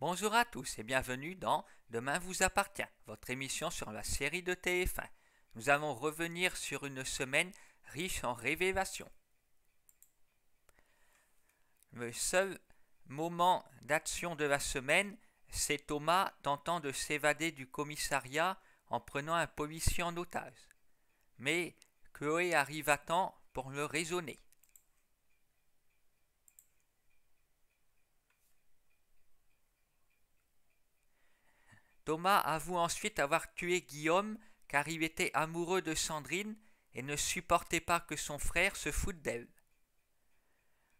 Bonjour à tous et bienvenue dans Demain vous appartient, votre émission sur la série de TF1. Nous allons revenir sur une semaine riche en révélations. Le seul moment d'action de la semaine, c'est Thomas tentant de s'évader du commissariat en prenant un policier en otage. Mais Chloé arrive à temps pour le raisonner. Thomas avoue ensuite avoir tué Guillaume car il était amoureux de Sandrine et ne supportait pas que son frère se foute d'elle.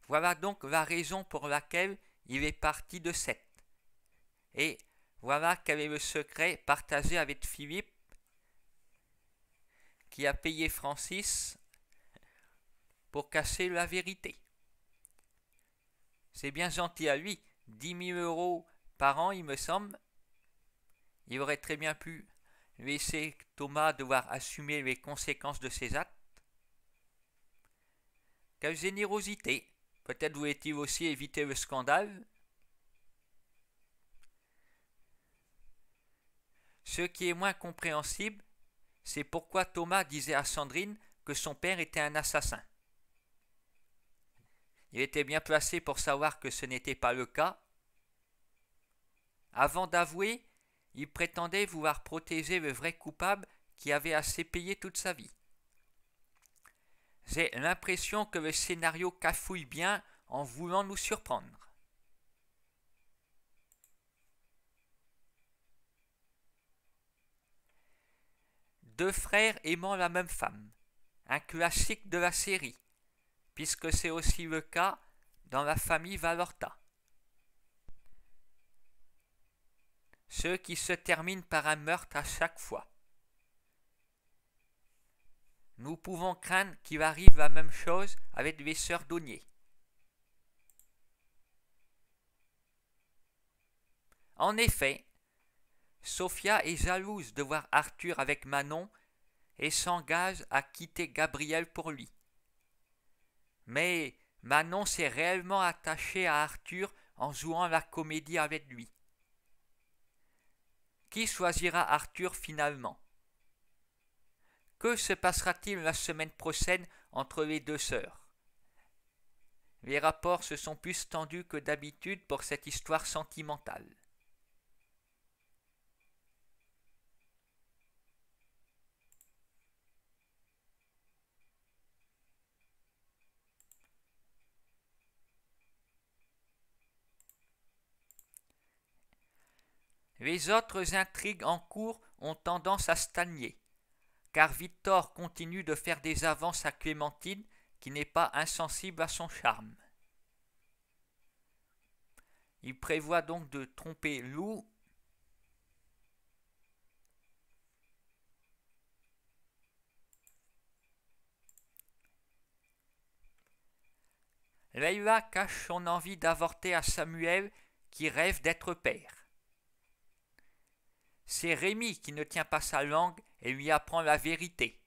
Voilà donc la raison pour laquelle il est parti de Sète. Et voilà quel est le secret partagé avec Philippe, qui a payé Francis pour cacher la vérité. C'est bien gentil à lui, 10 000 € par an il me semble. Il aurait très bien pu laisser Thomas devoir assumer les conséquences de ses actes. Quelle générosité! Peut-être voulait-il aussi éviter le scandale. Ce qui est moins compréhensible, c'est pourquoi Thomas disait à Sandrine que son père était un assassin. Il était bien placé pour savoir que ce n'était pas le cas. Avant d'avouer, il prétendait vouloir protéger le vrai coupable qui avait assez payé toute sa vie. J'ai l'impression que le scénario cafouille bien en voulant nous surprendre. Deux frères aimant la même femme, un classique de la série, puisque c'est aussi le cas dans la famille Valorta. Ce qui se termine par un meurtre à chaque fois. Nous pouvons craindre qu'il arrive la même chose avec les sœurs Daunier. En effet, Sophia est jalouse de voir Arthur avec Manon et s'engage à quitter Gabriel pour lui. Mais Manon s'est réellement attachée à Arthur en jouant la comédie avec lui. Qui choisira Arthur finalement? Que se passera-t-il la semaine prochaine entre les deux sœurs? Les rapports se sont plus tendus que d'habitude pour cette histoire sentimentale. Les autres intrigues en cours ont tendance à stagner, car Victor continue de faire des avances à Clémentine qui n'est pas insensible à son charme. Il prévoit donc de tromper Lou. Leïla cache son envie d'avorter à Samuel qui rêve d'être père. C'est Rémi qui ne tient pas sa langue et lui apprend la vérité.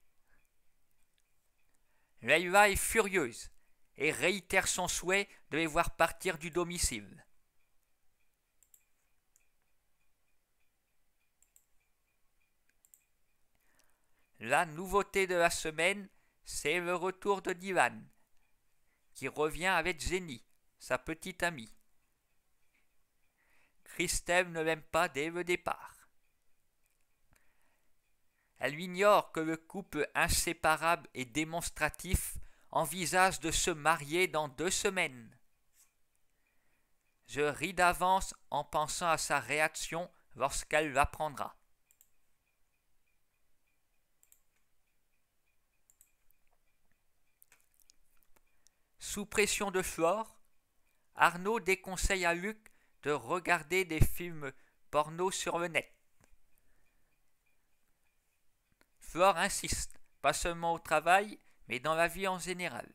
Leïla est furieuse et réitère son souhait de les voir partir du domicile. La nouveauté de la semaine, c'est le retour de Dylan, qui revient avec Jenny, sa petite amie. Christelle ne l'aime pas dès le départ. Elle ignore que le couple inséparable et démonstratif envisage de se marier dans 2 semaines. Je ris d'avance en pensant à sa réaction lorsqu'elle l'apprendra. Sous pression de Flore, Arnaud déconseille à Luc de regarder des films porno sur le net. Flore insiste, pas seulement au travail, mais dans la vie en général.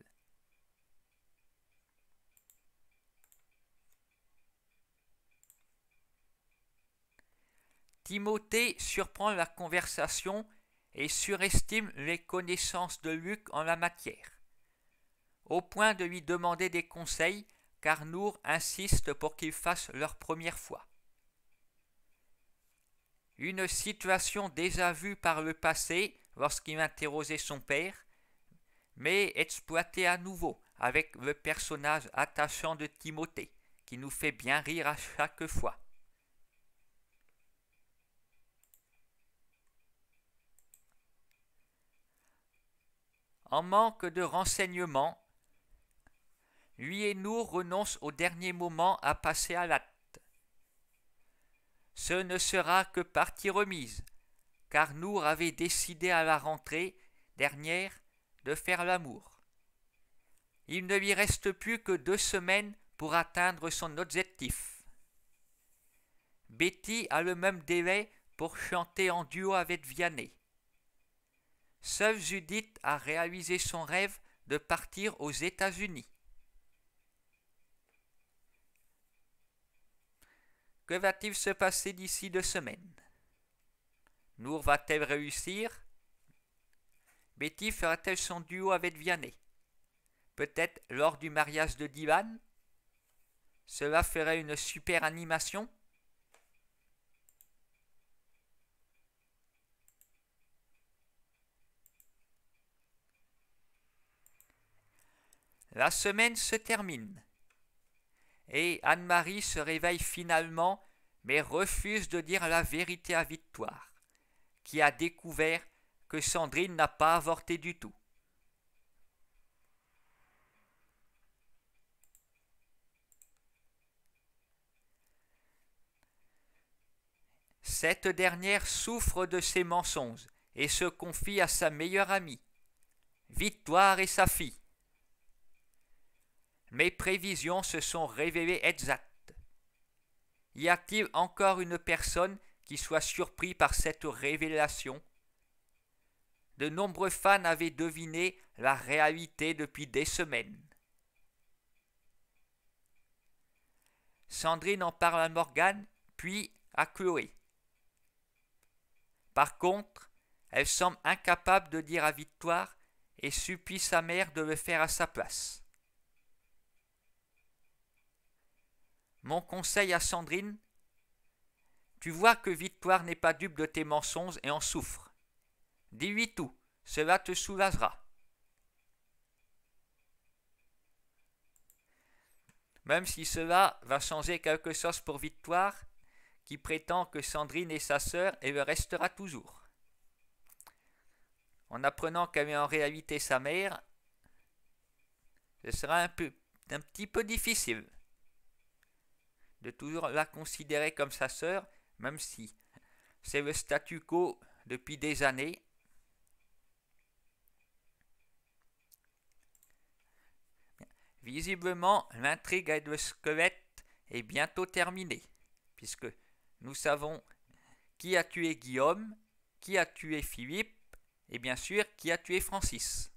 Timothée surprend la conversation et surestime les connaissances de Luc en la matière, au point de lui demander des conseils car Nour insiste pour qu'ils fassent leur première fois. Une situation déjà vue par le passé lorsqu'il interrogeait son père, mais exploitée à nouveau avec le personnage attachant de Timothée, qui nous fait bien rire à chaque fois. En manque de renseignements, lui et Nour renoncent au dernier moment à passer à l'acte. Ce ne sera que partie remise, car Nour avait décidé à la rentrée dernière de faire l'amour. Il ne lui reste plus que 2 semaines pour atteindre son objectif. Betty a le même délai pour chanter en duo avec Vianney. Seule Judith a réalisé son rêve de partir aux États-Unis. Que va-t-il se passer d'ici 2 semaines? Nour va-t-elle réussir? Betty fera-t-elle son duo avec Vianney? Peut-être lors du mariage de Dylan? Cela ferait une super animation? La semaine se termine et Anne-Marie se réveille finalement mais refuse de dire la vérité à Victoire, qui a découvert que Sandrine n'a pas avorté du tout. Cette dernière souffre de ses mensonges et se confie à sa meilleure amie, Victoire et sa fille. Mes prévisions se sont révélées exactes. Y a-t-il encore une personne qui soit surpris par cette révélation? De nombreux fans avaient deviné la réalité depuis des semaines. Sandrine en parle à Morgane, puis à Chloé. Par contre, elle semble incapable de dire à Victoire et supplie sa mère de le faire à sa place. Mon conseil à Sandrine: tu vois que Victoire n'est pas dupe de tes mensonges et en souffre. Dis-lui tout, cela te soulagera. Même si cela va changer quelque chose pour Victoire, qui prétend que Sandrine est sa sœur et le restera toujours. En apprenant qu'elle est en réalité sa mère, ce sera un petit peu difficile de toujours la considérer comme sa sœur, même si c'est le statu quo depuis des années. Visiblement, l'intrigue avec le squelette est bientôt terminée, puisque nous savons qui a tué Guillaume, qui a tué Philippe, et bien sûr qui a tué Francis.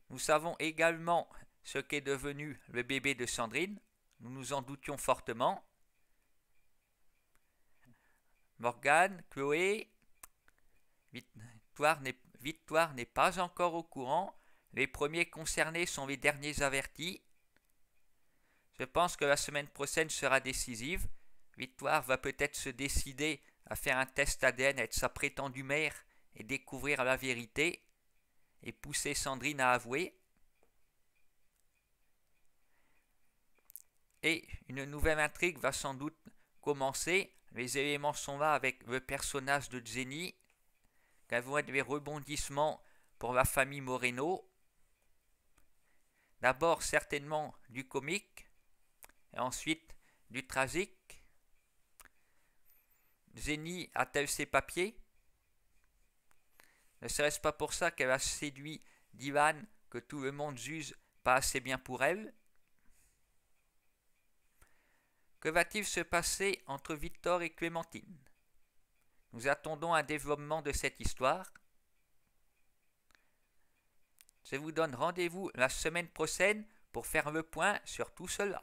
Nous savons également ce qu'est devenu le bébé de Sandrine, nous nous en doutions fortement. Morgane, Chloé, Victoire n'est pas encore au courant. Les premiers concernés sont les derniers avertis. Je pense que la semaine prochaine sera décisive. Victoire va peut-être se décider à faire un test ADN avec sa prétendue mère et découvrir la vérité et pousser Sandrine à avouer. Et une nouvelle intrigue va sans doute commencer. Les éléments sont là avec le personnage de Jenny. Quels vont être les rebondissements pour la famille Moreno? D'abord certainement du comique, et ensuite du tragique. Jenny a-t-elle ses papiers? Ne serait-ce pas pour ça qu'elle a séduit Dylan, que tout le monde juge pas assez bien pour elle? Que va-t-il se passer entre Victor et Clémentine? Nous attendons un développement de cette histoire. Je vous donne rendez-vous la semaine prochaine pour faire le point sur tout cela.